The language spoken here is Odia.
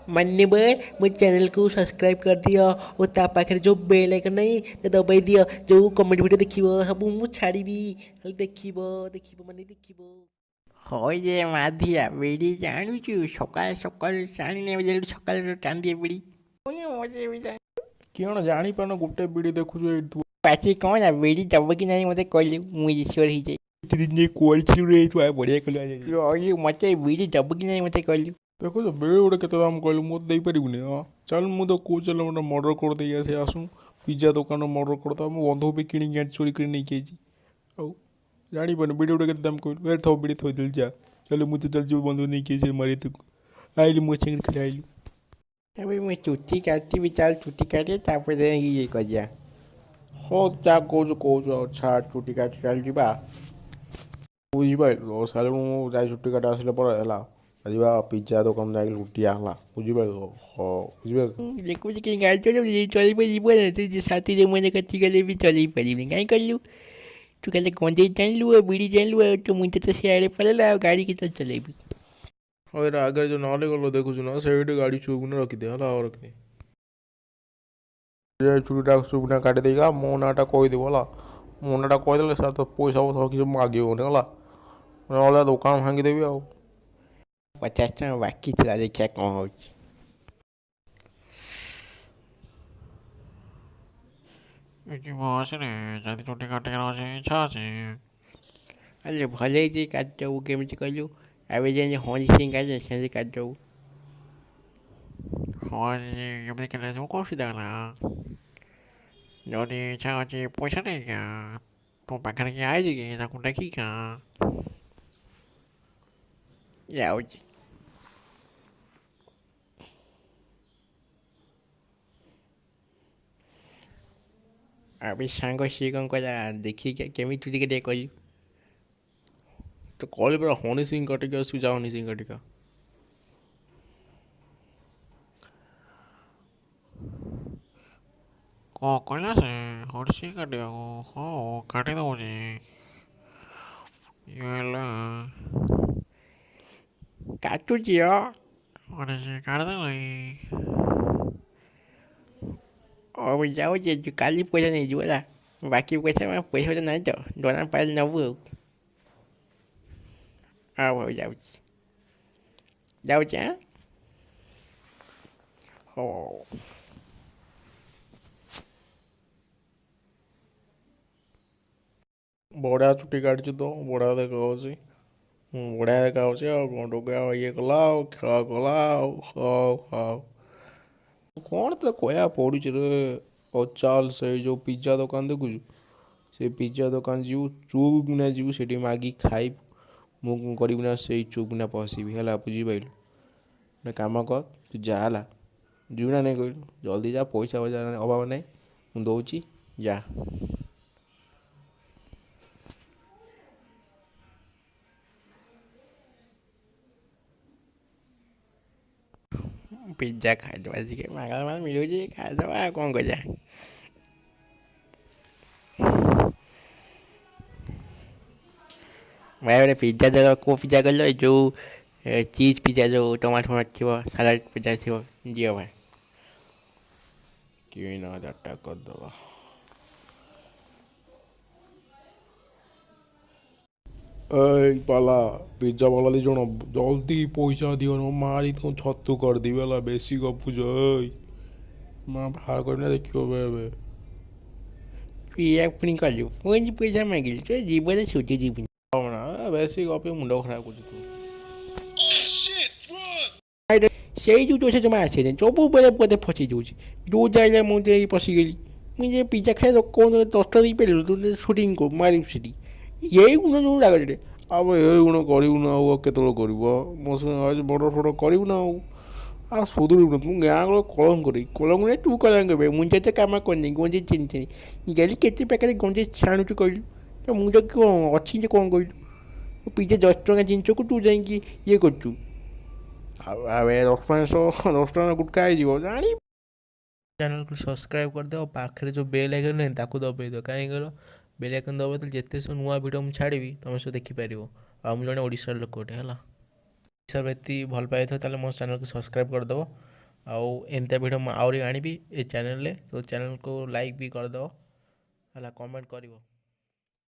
मान्यवर मो चैनल को सब्सक्राइब कर दियो और ता पाखे जो बेल आइकन नहीं तो दबाई दियो जो कमेंट वीडियो देखिबो सब मु छाड़ीबी खाली देखिबो देखिबो माने देखिबो। হয় যে মাধিয়া বেড়ি জানুছু সকাল সকাল সাড়ে 9 বাজে সকাল টান দিয়ে বেড়ি মজা କିଅଣ ଜାଣିପାରୁନ ଗୋଟେ ବିଡ଼ି ଦେଖୁଛୁ ଏଇଠି ପାଚି କ'ଣ ନା ବେড়ି ଦବ କି ନାହିଁ ମୋତେ କହିଲୁ ମୁଁ ଈଶ୍ୱର ହେଇଯାଏ ଏତେ ଦିନ ଯାଇ କହିଥିଲୁ ରେ ତୁ ବଢ଼ିଆ କଲୁ ରହିଲୁ ମୋତେ ବେড়ି ଦବ କି ନାହିଁ ମୋତେ କହିଲୁ। ଦେଖୁଛ ବେଳେ ଗୋଟେ କେତେ ଦାମ କହିଲୁ ମୁଁ ତ ଦେଇପାରିବୁନି। ହଁ ଚାଲ ମୁଁ ତ କହୁଛି ଚାଲ ଗୋଟେ ମର୍ଡ଼ର କରିଦେଇ ଆସି ଆସୁ ପିଜ୍ଜା ଦୋକାନରୁ ମର୍ଡ଼ର କରିଦେବା ମୁଁ ବନ୍ଧୁକୁ ବି କିଣିକି ଆଣି ଚୋରି କରି ନେଇକି ଆଇଛି। ଆଉ ଜାଣିପାରୁନି ବିଡ଼ି ଗୋଟେ କେତେ ଦାମ କହିଲୁ ଏଠି ଥବ ବିଡ଼ି ଥୋଇଦେଲି ଯା ଚାଲ ମୁଁ ତ ଚାଲିଯିବୁ ବନ୍ଧୁକୁ ନେଇକି ଆସି ମାରି ତାକୁ ଆଇଲି ମୋ ସାଙ୍ଗରେ ଖାଲି ଆଇଲୁ। ଏବେ ମୁଁ ଚୁଟି କାଟିବି ଚାଲ ଚୁଟି କାଟି ତାପରେ ଇଏ କରିବା। ହଉ ଯାହା କହୁଛୁ ଆଉ ଛାଡ଼ ଚୁଟି କାଟି ଚାଲିଯିବା ବୁଝିପାରିଲୁ ସାର୍ ମୁଁ ଯାଇ ଚୁଟି କାଟି ଆସିଲା ପରେ ହେଲା ଯିବା ପିଜ୍ଜା ଦୋକାନ ଯାଇକି ଲୁଟିଆ ହେଲା ବୁଝିପାରିଲୁ। ହଉ ବୁଝିପାରିଲୁ ଦେଖୁଛି କି ଗାଡ଼ି ଚଲେଇ ଯିବ ନା ତୁ ସାଥିରେ ମନେ କଟି ଗଲେ ବି ଚଲେଇ ପାରିବିନି କାହିଁ କହିଲୁ ତୁ ଖାଲି ଗଞ୍ଜେଇ ଜାଣିଲୁ ଆଉ ବିଡ଼ି ଜାଣିଲୁ ଆଉ ତୁ ମୁଣ୍ଡ ତ ସିଆଡ଼େ ପଳେଇଲା ଆଉ ଗାଡ଼ି କେତେବେଳେ ଚଲେଇବି। ହଉ ଏଇଟା ଆଗରେ ଯେଉଁ ନାଲି ଗଲ ଦେଖୁଛୁ ନା ସେଇଠି ଗାଡ଼ି ଚୁପିନା ରଖିଦେ ହେଲା ଆଉ ରଖିଦେ ଚୁଟିଟା ଚୁପିନା କାଟିଦେଇକା ମୋ ନାଁଟା କହିଦେବୁ ହେଲା ମୋ ନାଁଟା କହିଦେଲେ ସାର୍ ତ ପଇସା ପତ୍ର କିଛି ମାଗିବନି ହେଲା ନହେଲେ ଦୋକାନ ଭାଙ୍ଗିଦେବି ଆଉ। 50 ଟଙ୍କା ବାକି ଥିଲା ଦେଖିବା କ'ଣ ହେଉଛି। ଏଠି ବସରେ ଯଦି ଚୁଟି କାଟିବାର ଅଛି ଇଚ୍ଛା ଅଛି ଆରେ ଭଲ ହେଇଛି କାଟିଦେବୁ କେମିତି କହିଲୁ ଏବେ ଯେମିତି ହରି ସିଂ କାଟିଲେ ସେମିତି କାଟିଦେବୁ। ହଁ ଏମିତି କେଲେ ଯିବ କେଉଁ ସୁବିଧା ହେଲା ଯଦି ଇଚ୍ଛା ଅଛି ପଇସା ନେଇକା ତୋ ପାଖରେ କିଏ ଆଇଛି କି ତାକୁ ଦେଖିକା ଯାଉଛି ଆବେ ସାଙ୍ଗ ସିଏ କ'ଣ କହିଲା ଦେଖିକି କେମିତି ଟିକେ ଟିକେ କହିଲୁ। ତ କହିଲି ପରା ହନି ସିଂ କାଟିକି ଆସିବି ଯା ହନି ସିଂ କାଟିକା କ'ଣ କହିଲା ସେ ହଡ଼ିସି କାଟିବାକୁ ହଉ କାଟି ଦେଉଛି ଇଏ ହେଲା କାଟୁଛି ହଡ଼ିସି କାଟିଦେଲେ ହଉ ଯାଉଛି କାଲି ପଇସା ନେଇଯିବୁ ହେଲା ବାକି ପଇସା ପଇସା ନାହିଁ ତ ଦୋକାନ ପାଇଲେ ନେବୁ ଆଉ ହଉ ଯାଉଛି ହଉ ବଢ଼ିଆ ଚୁଟି କାଟିଛୁ ତ ବଢ଼ିଆ ଦେଖାଯାଉଛି ବଢ଼ିଆ ଦେଖାଯାଉଛି ଆଉ କ'ଣ ଟୋକା ଇଏ କଲା ଆଉ ଖେଳ କଲା ଆଉ ହଉ ହଉ କ'ଣ ତ କହିବାକୁ ପଡ଼ୁଛି ରେ ହଉ ଚାଲ ସେଇ ଯେଉଁ ପିଜ୍ଜା ଦୋକାନ ଦେଖୁଛୁ ସେ ପିଜ୍ଜା ଦୋକାନ ଯିବୁ ଚୁପ୍ କିନା ଯିବୁ ସେଠି ମାଗିକି ଖାଇବୁ ମୁଁ କ'ଣ କରିବି ନା ସେଇ ଚୁପ୍ କିନା ପଶିବି ହେଲା ବୁଝିପାରିଲୁ ଗୋଟେ କାମ କର ତୁ ଯା ହେଲା ଯିବୁ ନା ନାଇଁ କହିଲୁ ଜଲ୍ଦି ଯା ପଇସା ଅଭାବ ନାହିଁ ମୁଁ ଦେଉଛି ଯା। ପିଜ୍ଜା ଖାଇଦେବା ଟିକେ ମାଗଣା ମିଳୁଛି ଖାଇଦେବା ଆଉ କ'ଣ କରିବା। ଭାଇ ଗୋଟେ ପିଜ୍ଜା ଦେବ କେଉଁ ପିଜ୍ଜା କହିଲ ଏ ଯେଉଁ ଚିଜ୍ ପିଜ୍ଜା ଯେଉଁ ଟମାଟୋ ଫମାଟୋ ଥିବ ସାଲାଡ଼ ପିଜ୍ଜା ଥିବ ଦିଅ ଭାଇ କିଣି ହଜାରଟା କରିଦେବା ଏଇ ପାଲା ପିଜ୍ଜା ବାଲା ଦି ଜଣ ଜଲ୍ଦି ପଇସା ଦିଅ ମାରି ତୁ ଛତୁ କରିଦେବି ହେଲା ବେଶୀ ଗପୁଛ ଏଇ ମା ବାହାର କରିନା ଦେଖିବ ଏବେ ପିଆ ପୁଣି କଲୁ ପୁଣି ପଇସା ମାଗିଲି ତୁ ଜୀବନରେ ସୁଝି ଯିବୁନି ନା ବେଶୀ ଗପି ମୁଣ୍ଡ ଖରାପ କରୁଛୁ ତୁ ସେଇ ଯେଉଁ ପଇସା ଜମା ଆସେନି ସବୁବେଳେ ବୋଧେ ଫସି ଯାଉଛି ଯେଉଁ ଯାଇଲେ ମୁଁ ଯାଇ ପଶିଗଲି ମୁଁ ଯେ ପିଜ୍ଜା ଖାଇ କ'ଣ 10 ଟଙ୍କା ଦେଇପାରିଲୁ ତୁ ସୁଟିଂ କରୁ ମାରିବୁ ସେଠି ଏଇ ଗୁଣ ଯେଉଁ ରାଗରେ ଆଉ ଏଇ ଗୁଣ କରିବୁ ନା ଆଉ କେତେବେଳେ କରିବୁ ମୋ ସାଙ୍ଗେ ବଡ଼ ଫଡ଼ କରିବୁ ନା ଆଉ ସୁଧୁରିବୁ ତୁ ଗାଁ ଗଳ କଳଙ୍କ ନାହିଁ ତୁ କଳଙ୍କ କେବେ ମୁଁ ଯେତେ କାମ କରିନି ଗଞ୍ଜେଇ ଚିହ୍ନି ଗଲି କେତେ ପାଖରେ ଗଞ୍ଜେଇ ଛାଣୁଛୁ କହିଲୁ ତ ମୁଁ ତ କ'ଣ ଅଛି ଯେ କ'ଣ କହିଲୁ ପିଜ୍ଜା 10 ଟଙ୍କା ଜିନିଷକୁ ତୁ ଯାଇକି ଇଏ କରୁଛୁ ଆଉ ଏ 10 ଟଙ୍କା ଗୁଟକା ହେଇଯିବ ଜାଣି। ଚ୍ୟାନେଲକୁ ସବସ୍କ୍ରାଇବ୍ କରିଦେବ ପାଖରେ ଯେଉଁ ବେଲ୍ ଆଇକନ୍ ନାହିଁ ତାକୁ ଦବାଇ ଦିଅ କାହିଁକି କହିଲ ବେଲ୍ ଆଇକନ୍ ଦବ ତାହେଲେ ଯେତେ ସବୁ ନୂଆ ଭିଡ଼ିଓ ମୁଁ ଛାଡ଼ିବି ତୁମେ ସବୁ ଦେଖିପାରିବ ଆଉ ମୁଁ ଜଣେ ଓଡ଼ିଶାର ଲୋକଟେ ହେଲା ଓଡ଼ିଶା ବ୍ୟକ୍ତି ଭଲ ପାଇଥିବ ତାହେଲେ ମୋ ଚ୍ୟାନେଲକୁ ସବସ୍କ୍ରାଇବ୍ କରିଦେବ। ଆଉ ଏମିତିଆ ଭିଡ଼ିଓ ମୁଁ ଆହୁରି ଆଣିବି ଏ ଚ୍ୟାନେଲରେ। ତ ଚ୍ୟାନେଲକୁ ଲାଇକ୍ ବି କରିଦେବ ହେଲା, କମେଣ୍ଟ କରିବ।